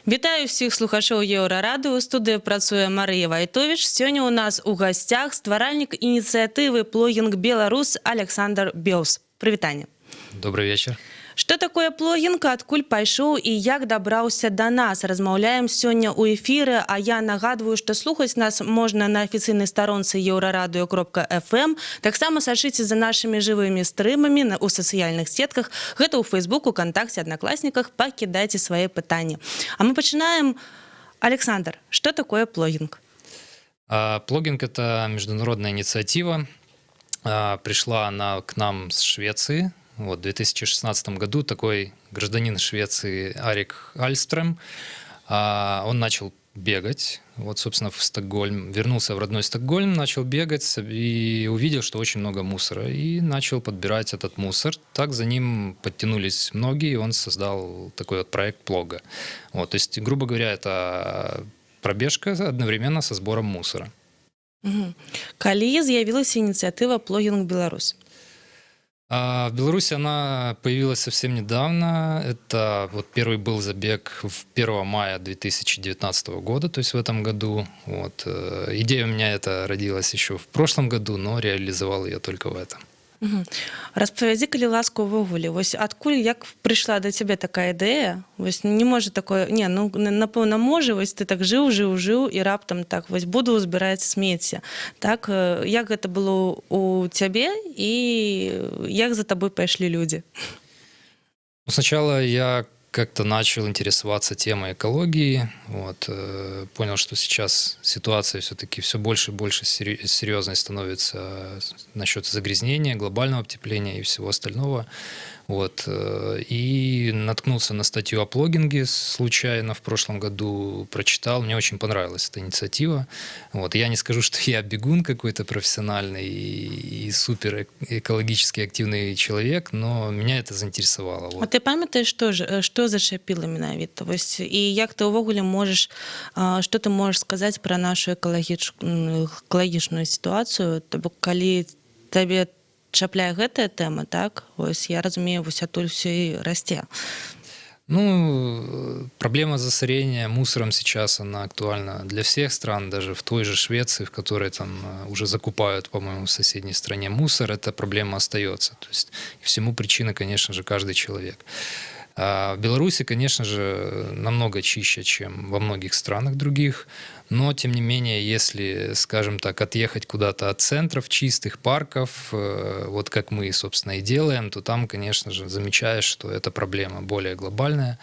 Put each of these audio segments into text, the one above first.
Вітаю всіх слухачоў Еўрарадыо. У студыі працуе Марыя Вайтовіч. Сёння у нас у гасцях стваральнік ініцыятывы «Плогінг Беларус» Александр Беус. Прывітанне. Добрый вечер. Што такое плогінг, адкуль пайшоў і як дабраўся да нас? Размаўляем сёння ў эфіры, а я нагадваю, што слухаць нас можна на афіцыйнай старонцы euradio.fm. Таксама сачыце за нашымі жывымі стрымамі ў сацыяльных сетках. Гэта ў Фейсбуку, ВКонтакце, Аднакласніках. Пакідайце свае пытанні. А мы пачынаем. Александр, што такое плогінг? Плогінг — это международная инициатива. Пришла она к нам с Швеции. Вот, в 2016 году такой гражданин Швеции Арик Альстрем, он начал бегать, вот, собственно, в Стокгольм, вернулся в родной Стокгольм, начал бегать и увидел, что очень много мусора, и начал подбирать этот мусор. Так за ним подтянулись многие, и он создал такой вот проект плога. Вот, то есть, грубо говоря, это пробежка одновременно со сбором мусора. Калі з'явілася ініцыятыва «Плогінг Беларус»? В Беларуси она появилась совсем недавно. Это вот первый был забег 1 мая 2019 года, то есть в этом году. Вот. Идея у меня это родилась еще в прошлом году, но реализовал ее только в этом. Распавядзі, калі ласка, увогуле, вось адкуль, як прыйшла да цябе такая ідэя? Вось не можа такое, напэўна, можа, вось ты так жыў і раптам так, вось буду збіраць смецце. Так, як гэта было у цябе і як за табой пайшлі людзі? Сначала я как-то начал интересоваться темой экологии, вот, понял, что сейчас ситуация все-таки все больше и больше серьезной становится насчет загрязнения, глобального потепления и всего остального. Вот, и наткнулся на статью о плогинге случайно в прошлом году, прочитал, мне очень понравилась эта инициатива. Вот, я не скажу, что я бегун какой-то профессиональный и супер экологически активный человек, но меня это заинтересовало. Вот. А ты памятаешь, что зачапило менавіта? Вось, і як ты увогуле можешь, что ты можешь сказать про нашу экалагічную ситуацию, то бок калі табе чапляе гэтая тэма, так? Вось я разумею, вось адтуль все і расце. Ну, проблема засорения мусором сейчас, она актуальна для всех стран, даже в той же Швеции, в которой там уже закупают, по-моему, в соседней стране мусор, эта проблема остается. То есть всему причина, конечно же, каждый человек. А в Беларуси, конечно же, намного чище, чем во многих странах других, но, тем не менее, если, скажем так, отъехать куда-то от центров чистых парков, вот как мы, собственно, и делаем, то там, конечно же, замечаешь, что эта проблема более глобальная.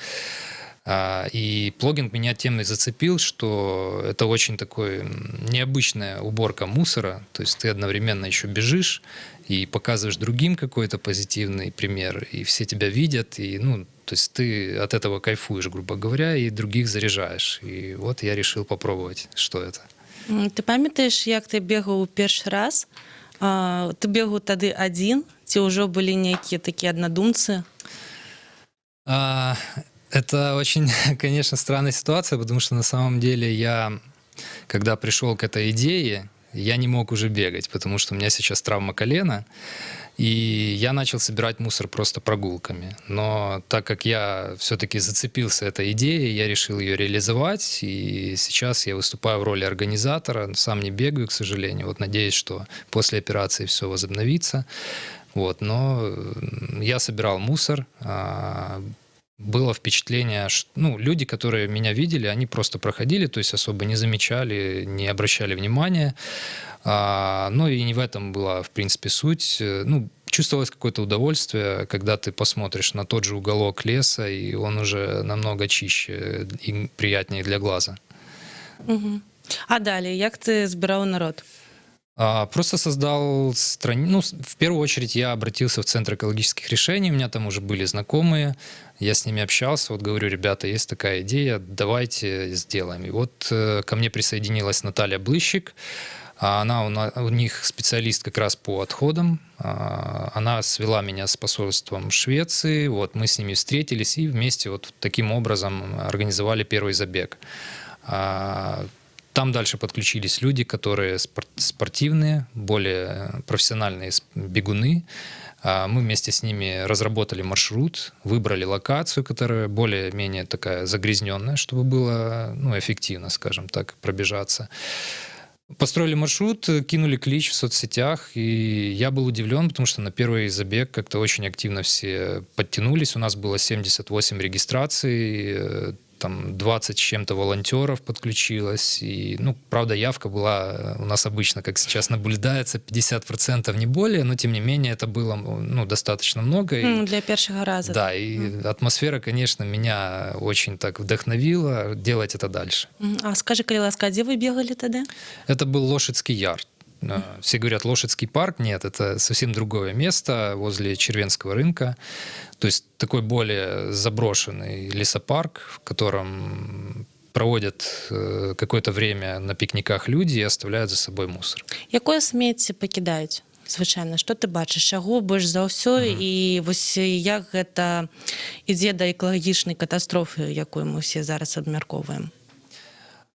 И плогинг меня тем и зацепил, что это очень такой необычная уборка мусора, то есть ты одновременно еще бежишь и показываешь другим какой-то позитивный пример, и все тебя видят, и, ну, то есть ты от этого кайфуешь, грубо говоря, и других заряжаешь. И вот я решил попробовать, что это. Ты памятаеш, як ты бегаў першы раз? Ты бегаў тады адзін? Ці ўжо былі нейкія такія аднадумцы? Это очень, конечно, странная ситуация, потому что на самом деле я, когда пришел к этой идее, я не мог уже бегать, потому что у меня сейчас травма колена, и я начал собирать мусор просто прогулками. Но так как я все-таки зацепился этой идеей, я решил ее реализовать, и сейчас я выступаю в роли организатора, сам не бегаю, к сожалению. Вот надеюсь, что после операции все возобновится. Вот, но я собирал мусор. Было впечатление, что люди, которые меня видели, они просто проходили, то есть особо не замечали, не обращали внимания. Но и не в этом была, в принципе, суть. Чувствовалось какое-то удовольствие, когда ты посмотришь на тот же уголок леса, и он уже намного чище и приятнее для глаза. Угу. А далее, як ты збирал народ? Просто создал страницу. В первую очередь я обратился в Центр экологических решений, у меня там уже были знакомые, я с ними общался, вот говорю: ребята, есть такая идея, давайте сделаем. И вот ко мне присоединилась Наталья Блыщик, она у них специалист как раз по отходам, она свела меня с посольством Швеции, вот мы с ними встретились и вместе вот таким образом организовали первый забег. Там дальше подключились люди, которые спортивные, более профессиональные бегуны. Мы вместе с ними разработали маршрут, выбрали локацию, которая более-менее такая загрязненная, чтобы было эффективно, скажем так, пробежаться. Построили маршрут, кинули клич в соцсетях, и я был удивлен, потому что на первый забег как-то очень активно все подтянулись. У нас было 78 регистраций, там 20 с чем-то волонтеров подключилось. И, правда, явка была у нас обычно, как сейчас наблюдается, 50%, не более, но тем не менее это было достаточно много. Для первого раза. Да, и атмосфера, конечно, меня очень так вдохновила делать это дальше. А скажи, калі ласка, где вы бегали тогда? Это был Лошадский яр. Все говорят Лошадский парк. Нет, это совсем другое место возле Червенского рынка. То есть такой более заброшенный лесопарк, в котором проводят какое-то время на пикниках люди и оставляют за собой мусор. Якое смецце пакідаюць? Звычайна, што ты бачыш, чаго больш за ўсё і вось як гэта ідзе да экалагічнай катастрофы, якую мы все зараз абмяркоўваем?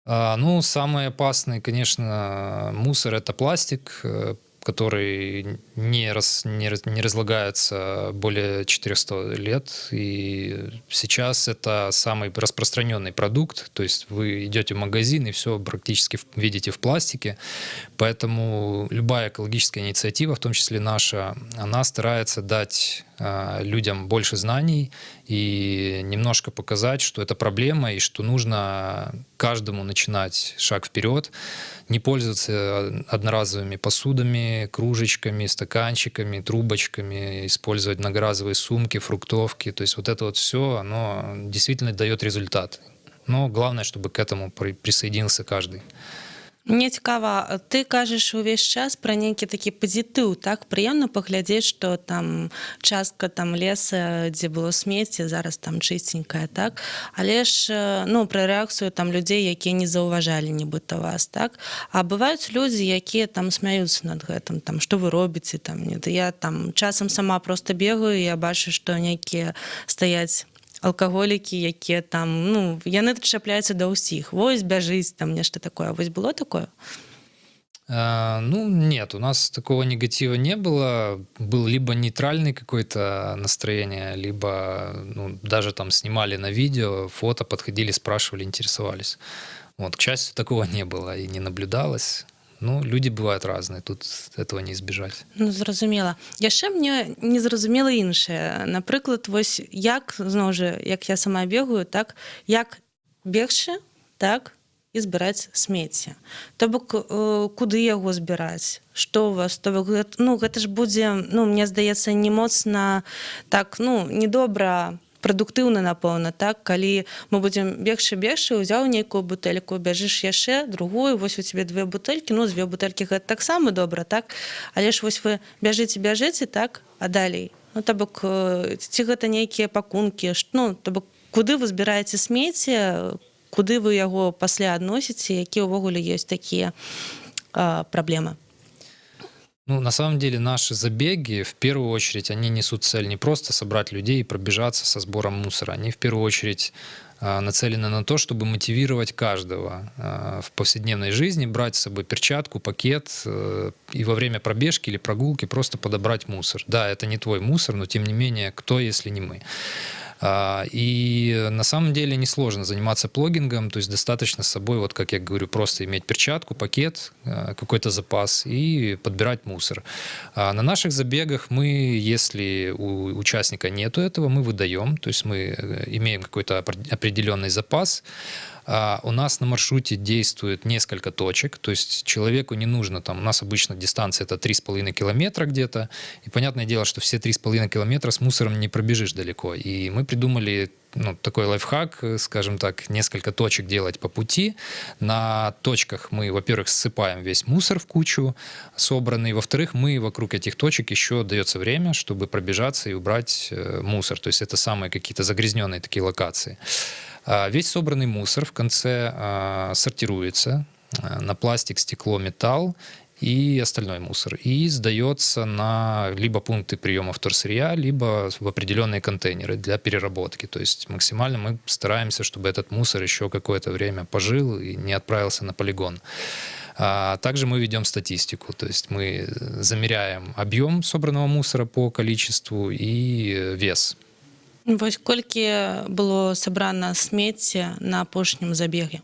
Самый опасный, конечно, мусор – это пластик, который не разлагается более 400 лет. И сейчас это самый распространенный продукт. То есть вы идете в магазин и все практически видите в пластике. Поэтому любая экологическая инициатива, в том числе наша, она старается дать людям больше знаний и немножко показать, что это проблема и что нужно каждому начинать шаг вперед, не пользоваться одноразовыми посудами, кружечками, стаканчиками, трубочками, использовать многоразовые сумки, фруктовки. То есть вот это вот все, оно действительно дает результат. Но главное, чтобы к этому присоединился каждый. Мне цікава, ты кажаш увесь час пра нейкі такі пазітыў, так? Прыемна паглядзець, што там частка там леса, дзе было смецце, зараз там чыстенькая, так? Але ж, пра рэакцыю там людзей, якія не заўважалі нібыта вас, так? А бываюць людзі, якія там смяюцца над гэтым, там, што вы робіце, там, я там часам сама проста бегаю, і я бачу, што нейкія стаяць алкаголікі, якія там, яны чапляюцца да ўсіх. Вось бяжыць, там нешта такое. Вось было такое? Нет, у нас такого негатива не было. Был либо нейтральный какое-то настроение, либо даже там снимали на видео, фото, подходили, спрашивали, интересовались. Вот, к счастью, такого не было и не наблюдалось. Люди бывают разные, тут этого не избежать. Зразумела. Яшчэ мне не зразумела іншае. Напрыклад, вось зноў жа, як я сама бегаю, так, як бегчы, так, і збіраць смецце. То бок, куды яго збіраць? Што у вас? То бок, гэта ж будзе, мне здаецца, не моцна, так, недобра, прадуктыўна, напэўна, так, калі мы будзем бегчы, узяў нейкую бутэльку, бяжыш яшчэ другую, вось у цябе 2 бутэлькі, 2 бутэлькі гэта таксама добра, так, але ж вось вы бяжыце, так, а далей, то бок, ці гэта нейкія пакункі, то бок, куды вы збіраеце смецце, куды вы яго пасля адносіце, якія ўвогуле ёсць такія праблемы? На самом деле наши забеги, в первую очередь, они несут цель не просто собрать людей и пробежаться со сбором мусора. Они в первую очередь нацелены на то, чтобы мотивировать каждого в повседневной жизни брать с собой перчатку, пакет и во время пробежки или прогулки просто подобрать мусор. Да, это не твой мусор, но тем не менее, кто, если не мы? И на самом деле несложно заниматься плогингом, то есть достаточно с собой, вот как я говорю, просто иметь перчатку, пакет, какой-то запас и подбирать мусор. На наших забегах мы, если у участника нету этого, мы выдаем, то есть мы имеем какой-то определенный запас. У нас на маршруте действует несколько точек, то есть человеку не нужно, у нас обычно дистанция это 3,5 километра где-то, и понятное дело, что все 3,5 километра с мусором не пробежишь далеко. И мы придумали такой лайфхак, скажем так, несколько точек делать по пути. На точках мы, во-первых, ссыпаем весь мусор в кучу собранный, во-вторых, мы вокруг этих точек еще дается время, чтобы пробежаться и убрать мусор, то есть это самые какие-то загрязненные такие локации. Весь собранный мусор в конце сортируется на пластик, стекло, металл, и остальной мусор. И сдается на либо пункты приема вторсырья, либо в определенные контейнеры для переработки. То есть максимально мы стараемся, чтобы этот мусор еще какое-то время пожил и не отправился на полигон. А также мы ведем статистику, то есть мы замеряем объем собранного мусора по количеству и вес. Вось колькі было сабрана смецця на апошнім забеге?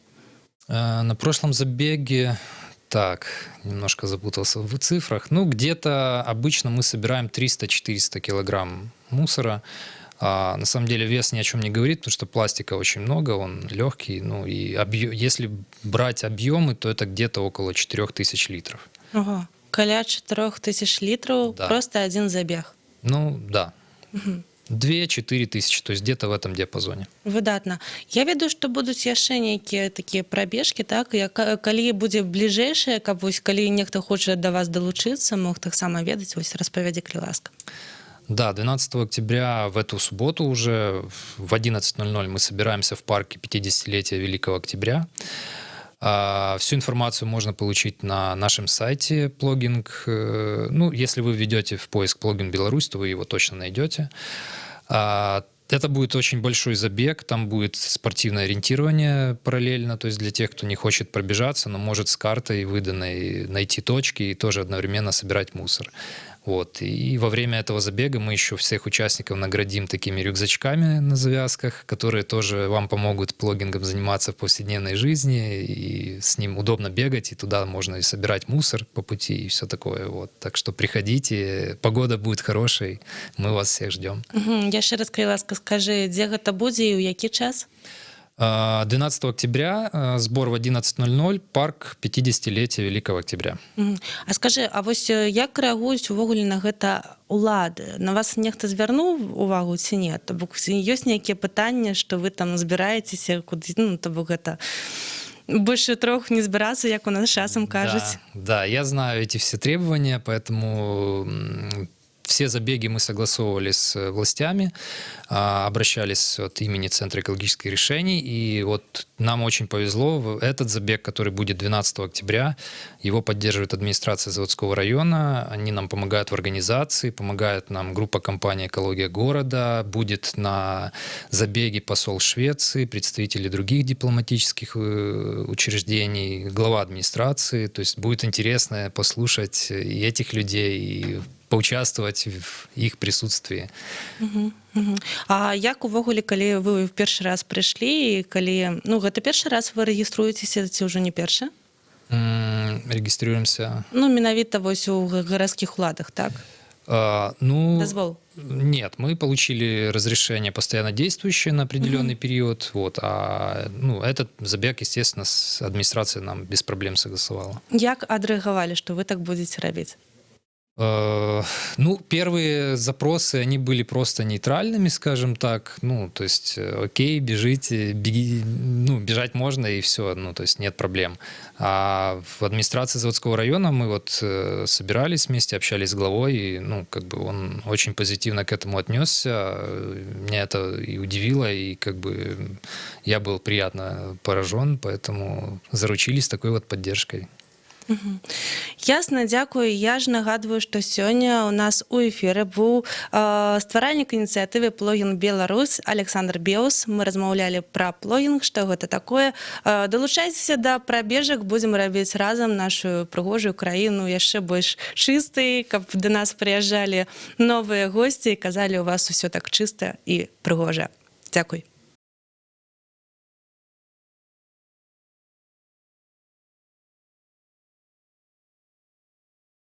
На прошлом забеге, так, немножко запутался в цифрах, ну, где-то обычно мы собираем 300-400 килограмм мусора. А на самом деле вес ни о чем не говорит, потому что пластика очень много, он легкий, ну, и если брать объемы, то это где-то около 4000 литров. Ого, каля 4000 литров, Да. просто один забег. Ну, да. Угу. 2-4 тысячи, то есть где-то в этом диапазоне. Выдатна. Я ведаю, што будуць яшчэ нейкія такія прабежкі, так? Калі будзе бліжэйшае, каб вось калі нехта хоча да вас далучыцца, мог таксама ведаць, вось распавядзі, калі ласка. Да, 12 октября в эту субботу уже в 11:00 мы собираемся в парке 50-летия Великого Октября. Всю информацию можно получить на нашем сайте Плогинг. Ну, если вы введете в поиск Плогинг Беларусь, то вы его точно найдете. Это будет очень большой забег, там будет спортивное ориентирование параллельно, то есть для тех, кто не хочет пробежаться, но может с картой выданной найти точки и тоже одновременно собирать мусор. Вот. И во время этого забега мы еще всех участников наградим такими рюкзачками на завязках, которые тоже вам помогут плогингом заниматься в повседневной жизни, и с ним удобно бегать, и туда можно и собирать мусор по пути, и все такое. Вот. Так что приходите, погода будет хорошей, мы вас всех ждем. Яшчэ раз, калі ласка, скажы, дзе гэта будзе і ў які час? 12 октября, сбор в 11:00, парк 50-летия Великого Октября. А скажи, а вось як рэагуюць увогуле на гэта улады? На вас нехта звярнуў увагу ці не? То бок ёсць нейкія пытанні, што вы там збіраецеся куды, ну, то бок гэта больше 3 не збірацца, як у нас часам кажуць. Да, я знаю эти все требования, поэтому все забеги мы согласовывали с властями, обращались от имени Центра экологических решений, и вот нам очень повезло. Этот забег, который будет 12 октября, его поддерживает администрация Заводского района, они нам помогают в организации, помогает нам группа компании «Экология города», будет на забеге посол Швеции, представители других дипломатических учреждений, глава администрации, то есть будет интересно послушать и этих людей, и поучаствовать в их присутствии. А як увогуле, калі вы в першы раз прыйшлі, і калі, ну, гэта першы раз вы рэгіструецеся, ці ўжо не першы? Регистрируемся. Ну, менавіта вось у гарадскіх уладах, так? Дозвол? Нет, мы получили разрешение постоянно действующее на определенный период, вот, этот забег, естественно, с администрацией нам без проблем согласовала. Як адрэагавалі, што вы так будете робить? Ну, первые запросы, они были просто нейтральными, скажем так. Ну, то есть, окей, бежите, бежать можно и все, ну, то есть нет проблем. А в администрации Заводского района мы вот собирались вместе, общались с главой, и, ну, как бы он очень позитивно к этому отнесся. Меня это и удивило, и как бы я был приятно поражен, поэтому заручились такой вот поддержкой. Ясна, дзякую. Я ж нагадваю, што сёння у нас у эфіры быў стваральнік ініцыятывы «Плогінг Беларусь» Александр Беус. Мы размаўлялі пра плогінг, што гэта такое. Далучайцеся да прабежак, будзем рабіць разам нашу прыгожую краіну яшчэ больш чыстай, каб да нас прыязджалі новыя госці і казалі, у вас усё так чыста і прыгожа. Дзякуй.